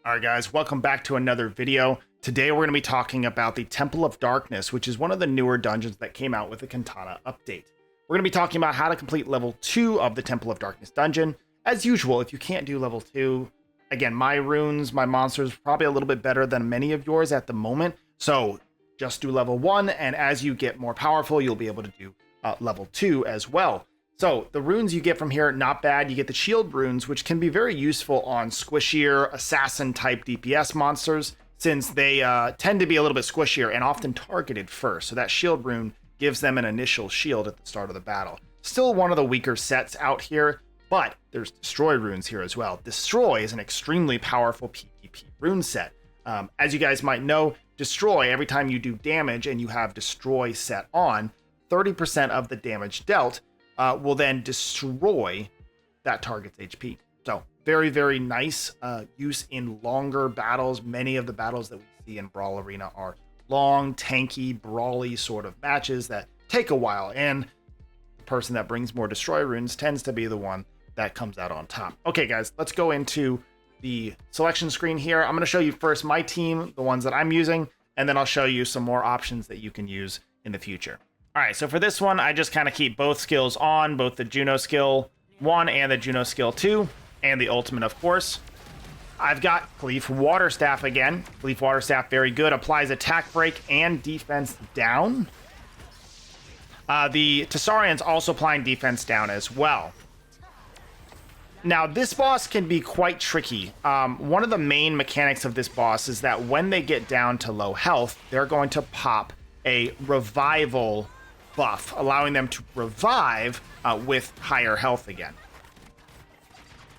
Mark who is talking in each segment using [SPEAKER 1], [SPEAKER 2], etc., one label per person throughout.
[SPEAKER 1] Alright guys, welcome back to another video. Today we're going to be talking about the Temple of Darkness, which is one of the newer dungeons that came out with the Katana update. We're going to be talking about how to complete level 2 of the Temple of Darkness dungeon. As usual, if you can't do level 2, again, my runes, my monsters, probably a little bit better than many of yours at the moment. So just do level 1, and as you get more powerful, you'll be able to do level 2 as well. So the runes you get from here, not bad. You get the shield runes, which can be very useful on squishier assassin type DPS monsters, since they tend to be a little bit squishier and often targeted first. So that shield rune gives them an initial shield at the start of the battle. Still one of the weaker sets out here, but there's destroy runes here as well. Destroy is an extremely powerful PvP rune set. As you guys might know, destroy, every time you do damage and you have destroy set on, 30% of the damage dealt will then destroy that target's HP. So very, very nice use in longer battles. Many of the battles that we see in Brawl Arena are long, tanky, brawly sort of matches that take a while. And the person that brings more destroy runes tends to be the one that comes out on top. Okay, guys, let's go into the selection screen here. I'm going to show you first my team, the ones that I'm using, and then I'll show you some more options that you can use in the future. All right, so for this one, I just kind of keep both skills on, both the Juno skill 1 and the Juno skill 2, and the ultimate, of course. I've got Cleaf Waterstaff again. Cleaf Waterstaff, very good. Applies attack break and defense down. The Tessarian's also applying defense down as well. Now, this boss can be quite tricky. One of the main mechanics of this boss is that when they get down to low health, they're going to pop a revival buff, allowing them to revive with higher health again.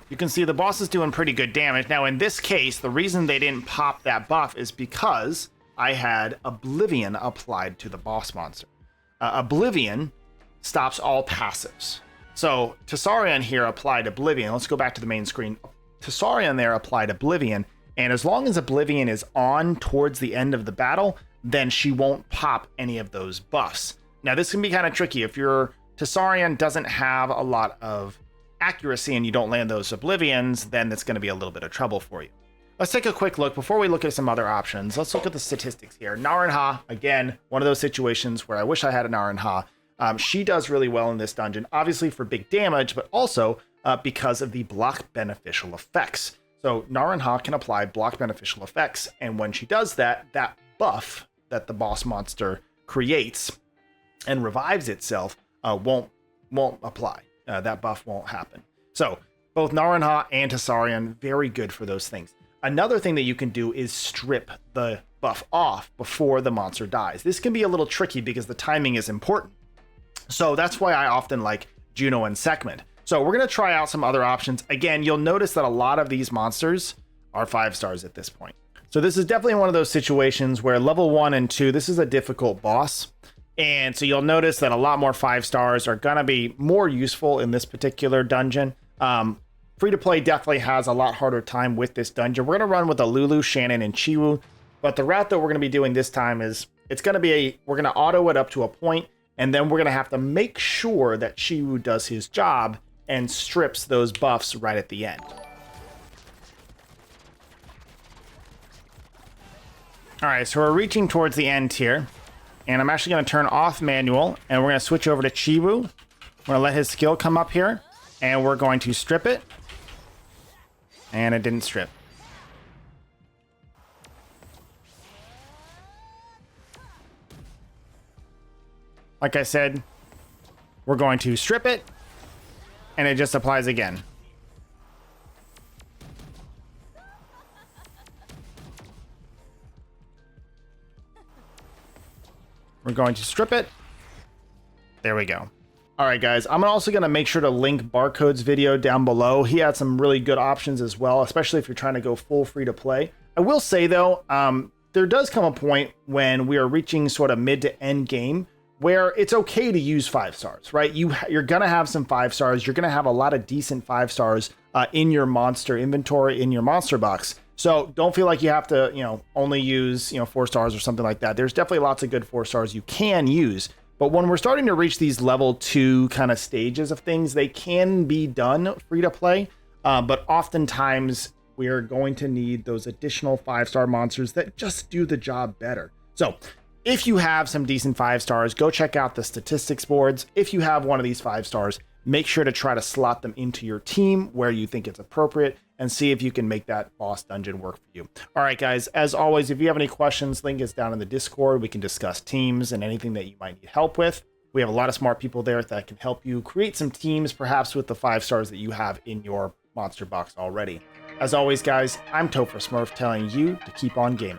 [SPEAKER 1] You can see the boss is doing pretty good damage. Now, in this case, the reason they didn't pop that buff is because I had Oblivion applied to the boss monster. Oblivion stops all passives. So Tessarian here applied Oblivion. Let's go back to the main screen. Tessarian there applied Oblivion, and as long as Oblivion is on towards the end of the battle, then she won't pop any of those buffs. Now, this can be kind of tricky. If your Tessarian doesn't have a lot of accuracy and you don't land those Oblivions, then that's going to be a little bit of trouble for you. Let's take a quick look. Before we look at some other options, let's look at the statistics here. Narinha, again, one of those situations where I wish I had a Narinha. She does really well in this dungeon, obviously for big damage, but also because of the block beneficial effects. So Narinha can apply block beneficial effects, and when she does that, that buff that the boss monster creates and revives itself won't apply. That buff won't happen. So both Narinha and Tessarian, very good for those things. Another thing that you can do is strip the buff off before the monster dies. This can be a little tricky because the timing is important. So that's why I often like Juno and Sekhmet. So we're going to try out some other options. Again, you'll notice that a lot of these monsters are 5 stars at this point. So this is definitely one of those situations where level 1 and 2, this is a difficult boss. And so you'll notice that a lot more 5 stars are going to be more useful in this particular dungeon. Free-to-play definitely has a lot harder time with this dungeon. We're going to run with a Lulu, Shannon, and Chiwu. But the route that we're going to be doing this time is, we're going to auto it up to a point, and then we're going to have to make sure that Chiwu does his job and strips those buffs right at the end. All right, so we're reaching towards the end here. And I'm actually going to turn off manual, and we're going to switch over to Chiwu. We're going to let his skill come up here, and we're going to strip it. And it didn't strip. Like I said, we're going to strip it, and it just applies again. We're going to strip it. There we go. All right, guys, I'm also going to make sure to link Barcode's video down below. He had some really good options as well, especially if you're trying to go full free to play. I will say, though, there does come a point when we are reaching sort of mid to end game where it's okay to use 5 stars, right? You're going to have some 5 stars. You're going to have a lot of decent 5 stars in your monster inventory, in your monster box. So don't feel like you have to, only use, 4 stars or something like that. There's definitely lots of good 4 stars you can use. But when we're starting to reach these level 2 kind of stages of things, they can be done free to play. But oftentimes we are going to need those additional 5-star monsters that just do the job better. So if you have some decent 5 stars, go check out the statistics boards. If you have one of these 5 stars, make sure to try to slot them into your team where you think it's appropriate and see if you can make that boss dungeon work for you. All right, guys, as always, if you have any questions, link is down in the Discord. We can discuss teams and anything that you might need help with. We have a lot of smart people there that can help you create some teams, perhaps with the 5 stars that you have in your monster box already. As always, guys, I'm TopherSmurf telling you to keep on gaming.